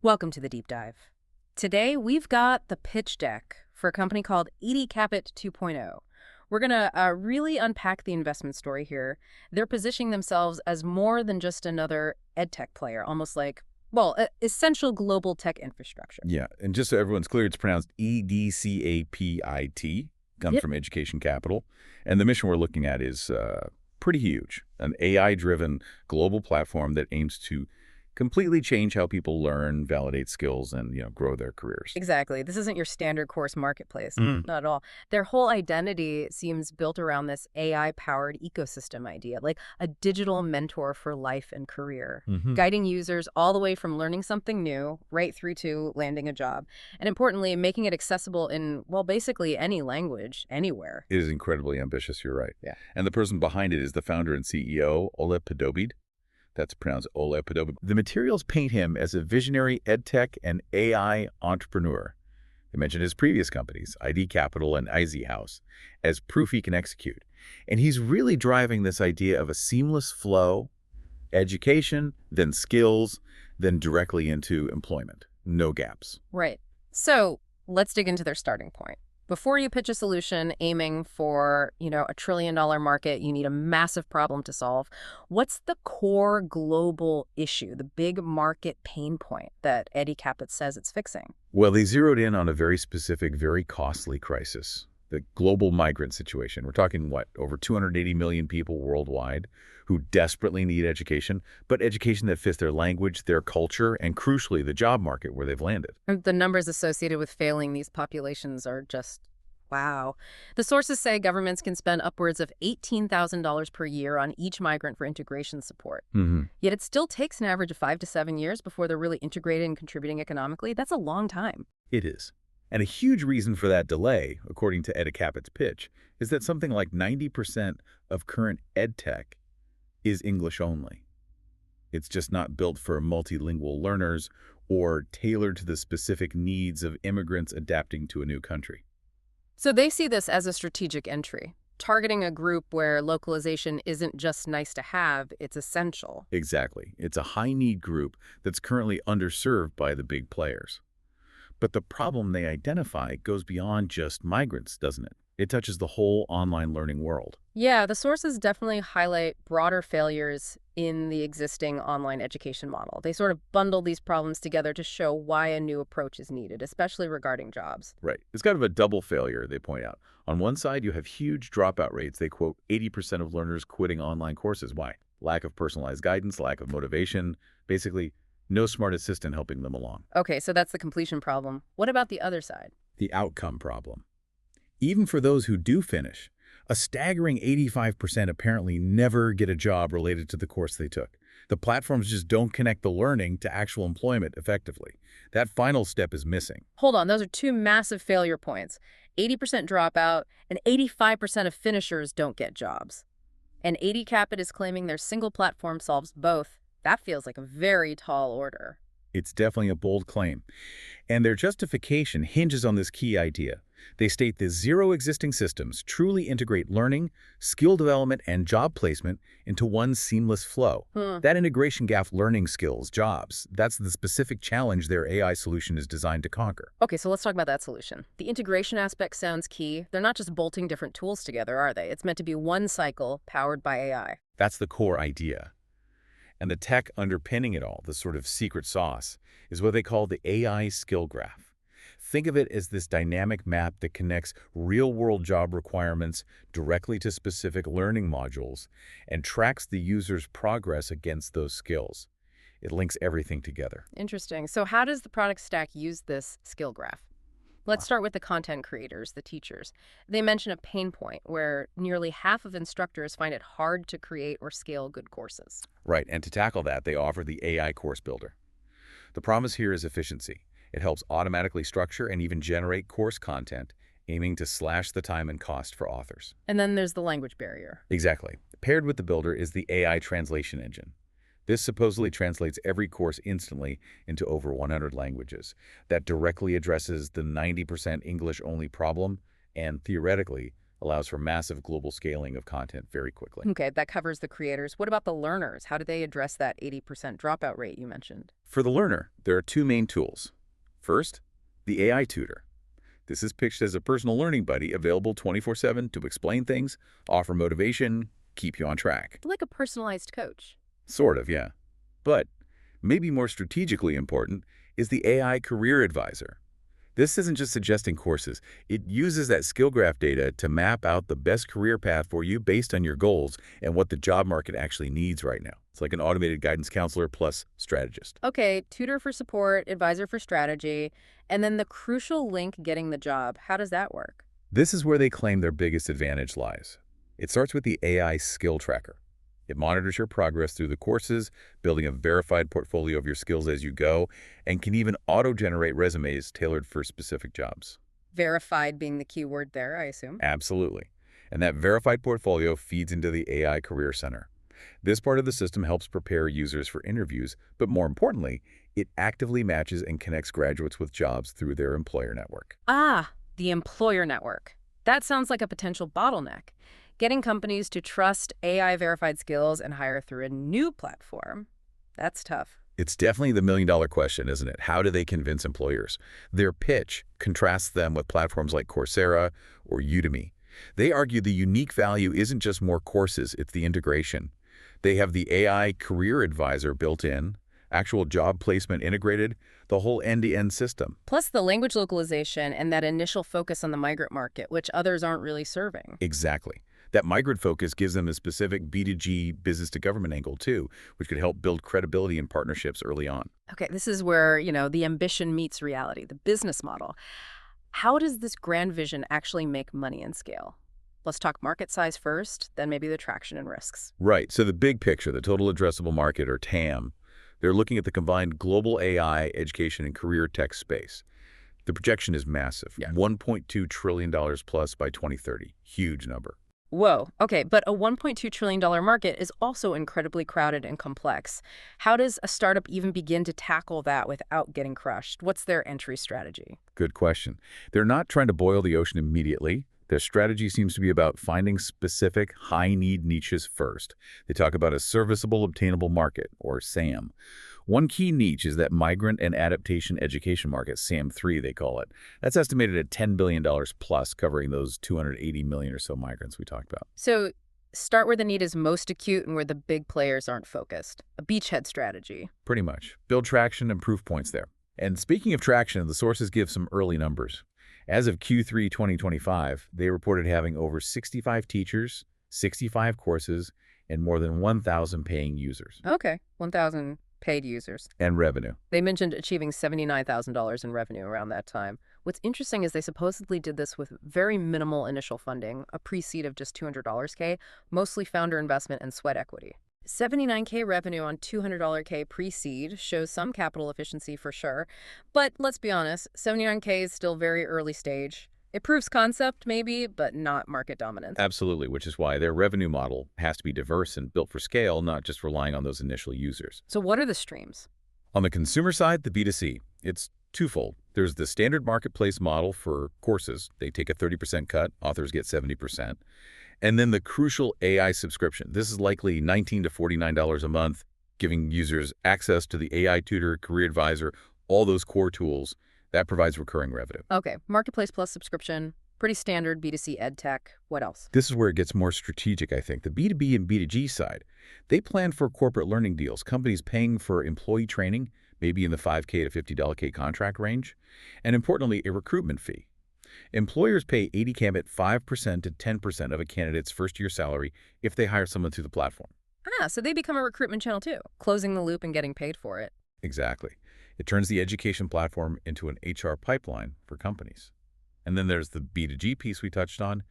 Welcome to the deep dive. Today, we've got the pitch deck for a company called EDCAPIT 2.0. We're going to really unpack the investment story here. They're positioning themselves as more than just another EdTech player, almost like, well, essential global tech infrastructure. Yeah, and just so everyone's clear, it's pronounced EDCAPIT, comes Yep. from Education Capital. And the mission we're looking at is pretty huge, an AI-driven global platform that aims to completely change how people learn, validate skills, and grow their careers. Exactly. This isn't your standard course marketplace. Mhm. Not at all. Their whole identity seems built around this AI-powered ecosystem idea, like a digital mentor for life and career, Mhm. guiding users all the way from learning something new right through to landing a job. And importantly, making it accessible in, well, basically any language, anywhere. It is incredibly ambitious, you're right. Yeah. And the person behind it is the founder and CEO, Oleg Podobid. That's pronounced Oleg Podobid. The materials paint him as a visionary edtech and AI entrepreneur. They mentioned his previous companies, ID Capital and IZ House, as proof he can execute. And he's really driving this idea of a seamless flow, education, then skills, then directly into employment. No gaps. Right. So let's dig into their starting point. Before you pitch a solution aiming for, $1 trillion market, you need a massive problem to solve. What's the core global issue, the big market pain point that Eddie Caput says it's fixing? Well, they zeroed in on a very specific, very costly crisis, the global migrant situation. We're talking, what, over 280 million people worldwide who desperately need education, but education that fits their language, their culture, and crucially, the job market where they've landed. And the numbers associated with failing these populations are just, wow. The sources say governments can spend upwards of $18,000 per year on each migrant for integration support. Mm-hmm. Yet it still takes an average of 5 to 7 years before they're really integrated and contributing economically. That's a long time. It is. And a huge reason for that delay, according to EDCAPIT's pitch, is that something like 90% of current EdTech is English only. It's just not built for multilingual learners or tailored to the specific needs of immigrants adapting to a new country. So they see this as a strategic entry, targeting a group where localization isn't just nice to have, it's essential. Exactly. It's a high-need group that's currently underserved by the big players. But the problem they identify goes beyond just migrants, doesn't it? It touches the whole online learning world. Yeah, the sources definitely highlight broader failures in the existing online education model. They sort of bundle these problems together to show why a new approach is needed, especially regarding jobs. Right. It's kind of a double failure, they point out. On one side, you have huge dropout rates. They quote 80% of learners quitting online courses. Why? Lack of personalized guidance, lack of motivation, basically no smart assistant helping them along. Okay, so that's the completion problem. What about the other side? The outcome problem. Even for those who do finish, a staggering 85% apparently never get a job related to the course they took. The platforms just don't connect the learning to actual employment effectively. That final step is missing. Hold on, those are two massive failure points. 80% dropout and 85% of finishers don't get jobs. And 80 Capit is claiming their single platform solves both. That feels like a very tall order. It's definitely a bold claim. And their justification hinges on this key idea. They state that zero existing systems truly integrate learning, skill development, and job placement into one seamless flow. That integration gap learning skills, jobs, that's the specific challenge their AI solution is designed to conquer. Okay, so let's talk about that solution. The integration aspect sounds key. They're not just bolting different tools together, are they? It's meant to be one cycle powered by AI. That's the core idea. And the tech underpinning it all, the sort of secret sauce, is what they call the AI skill graph. Think of it as this dynamic map that connects real-world job requirements directly to specific learning modules and tracks the user's progress against those skills. It links everything together. Interesting. So how does the product stack use this skill graph? Let's start with the content creators, the teachers. They mention a pain point where nearly half of instructors find it hard to create or scale good courses. Right, and to tackle that, they offer the AI Course Builder. The promise here is efficiency. It helps automatically structure and even generate course content, aiming to slash the time and cost for authors. And then there's the language barrier. Exactly. Paired with the builder is the AI translation engine. This supposedly translates every course instantly into over 100 languages. That directly addresses the 90% English-only problem and, theoretically, allows for massive global scaling of content very quickly. Okay, that covers the creators. What about the learners? How do they address that 80% dropout rate you mentioned? For the learner, there are two main tools. First, the AI tutor. This is pitched as a personal learning buddy available 24/7 to explain things, offer motivation, keep you on track. Like a personalized coach. Sort of, yeah. But maybe more strategically important is the AI career advisor. This isn't just suggesting courses. It uses that skill graph data to map out the best career path for you based on your goals and what the job market actually needs right now. It's like an automated guidance counselor plus strategist. Okay, tutor for support, advisor for strategy, and then the crucial link getting the job. How does that work? This is where they claim their biggest advantage lies. It starts with the AI skill tracker. It monitors your progress through the courses, building a verified portfolio of your skills as you go, and can even auto-generate resumes tailored for specific jobs. Verified being the key word there, I assume. Absolutely. And that verified portfolio feeds into the AI Career Center. This part of the system helps prepare users for interviews, but more importantly, it actively matches and connects graduates with jobs through their employer network. Ah, the employer network. That sounds like a potential bottleneck. Getting companies to trust AI-verified skills and hire through a new platform, that's tough. It's definitely the million-dollar question, isn't it? How do they convince employers? Their pitch contrasts them with platforms like Coursera or Udemy. They argue the unique value isn't just more courses, it's the integration. They have the AI career advisor built in, actual job placement integrated, the whole end-to-end system. Plus the language localization and that initial focus on the migrant market, which others aren't really serving. Exactly. That migrant focus gives them a specific B2G business-to-government angle, too, which could help build credibility and partnerships early on. Okay, this is where, the ambition meets reality, the business model. How does this grand vision actually make money and scale? Let's talk market size first, then maybe the traction and risks. Right. So the big picture, the total addressable market, or TAM, they're looking at the combined global AI, education, and career tech space. The projection is massive, Yeah. $1.2 trillion plus by 2030. Huge number. Whoa, okay, but a $1.2 trillion market is also incredibly crowded and complex. How does a startup even begin to tackle that without getting crushed? What's their entry strategy? Good question. They're not trying to boil the ocean immediately. Their strategy seems to be about finding specific high-need niches first. They talk about a serviceable obtainable market, or SAM. One key niche is that migrant and adaptation education market, SAM3 they call it. That's estimated at $10 billion plus, covering those 280 million or so migrants we talked about. So start where the need is most acute and where the big players aren't focused. A beachhead strategy. Pretty much. Build traction and proof points there. And speaking of traction, the sources give some early numbers. As of Q3 2025, they reported having over 65 teachers, 65 courses, and more than 1,000 paying users. Okay, 1,000 paid users. And revenue. They mentioned achieving $79,000 in revenue around that time. What's interesting is they supposedly did this with very minimal initial funding, a pre-seed of just $200K, mostly founder investment and sweat equity. $79K revenue on $200K pre-seed shows some capital efficiency for sure. But let's be honest, $79K is still very early stage. It proves concept, maybe, but not market dominance. Absolutely, which is why their revenue model has to be diverse and built for scale, not just relying on those initial users. So what are the streams? On the consumer side, the B2C, it's twofold. There's the standard marketplace model for courses. They take a 30% cut, authors get 70%. And then the crucial AI subscription. This is likely $19 to $49 a month, giving users access to the AI tutor, career advisor, all those core tools. That provides recurring revenue. Okay, marketplace plus subscription, pretty standard B2C EdTech. What else? This is where it gets more strategic, I think. The B2B and B2G side, they plan for corporate learning deals, companies paying for employee training, maybe in the $5K to $50K contract range, and importantly, a recruitment fee. Employers pay EDCAPIT 5% to 10% of a candidate's first-year salary if they hire someone through the platform. Ah, so they become a recruitment channel too, closing the loop and getting paid for it. Exactly. It turns the education platform into an HR pipeline for companies. And then there's the B2G piece we touched on,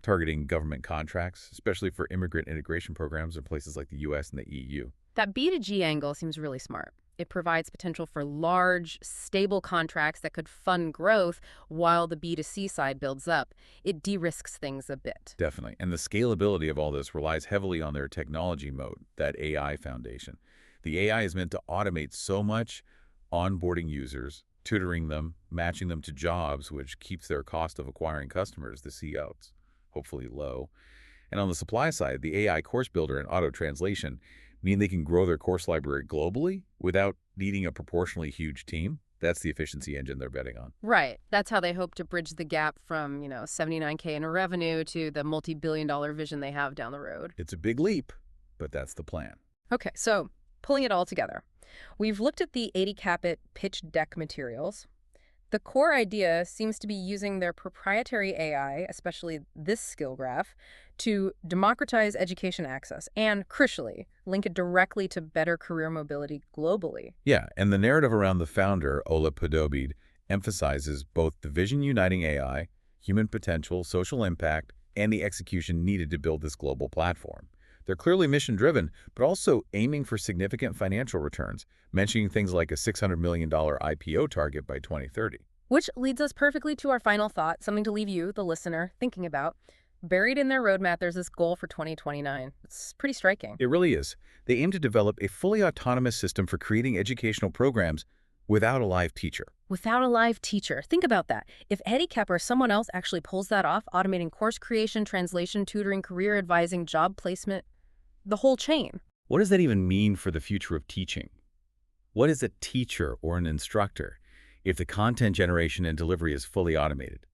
targeting government contracts, especially for immigrant integration programs in places like the US and the EU. That B2G angle seems really smart. It provides potential for large, stable contracts that could fund growth while the B2C side builds up. It de-risks things a bit. Definitely. And the scalability of all this relies heavily on their technology moat, that AI foundation. The AI is meant to automate so much, onboarding users, tutoring them, matching them to jobs, which keeps their cost of acquiring customers, the COs, hopefully low. And on the supply side, the AI course builder and auto translation mean they can grow their course library globally without needing a proportionally huge team. That's the efficiency engine they're betting on. Right. That's how they hope to bridge the gap from, 79K in revenue to the multi-billion-dollar vision they have down the road. It's a big leap, but that's the plan. Okay, so pulling it all together. We've looked at the EDCAPIT pitch deck materials. The core idea seems to be using their proprietary AI, especially this skill graph, to democratize education access and, crucially, link it directly to better career mobility globally. Yeah, and the narrative around the founder, Ola Podobid, emphasizes both the vision uniting AI, human potential, social impact, and the execution needed to build this global platform. They're clearly mission-driven, but also aiming for significant financial returns, mentioning things like a $600 million IPO target by 2030. Which leads us perfectly to our final thought, something to leave you, the listener, thinking about. Buried in their roadmap, there's this goal for 2029. It's pretty striking. It really is. They aim to develop a fully autonomous system for creating educational programs without a live teacher. Without a live teacher. Think about that. If EdCap or someone else actually pulls that off, automating course creation, translation, tutoring, career advising, job placement, the whole chain. What does that even mean for the future of teaching? What is a teacher or an instructor if the content generation and delivery is fully automated?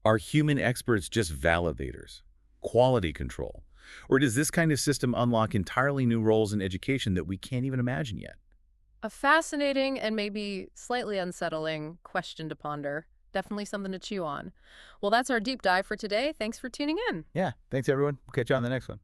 Are human experts just validators, quality control? Or does this kind of system unlock entirely new roles in education that we can't even imagine yet? A fascinating and maybe slightly unsettling question to ponder. Definitely something to chew on. Well, that's our deep dive for today. Thanks for tuning in. Yeah, thanks everyone. We'll catch you on the next one.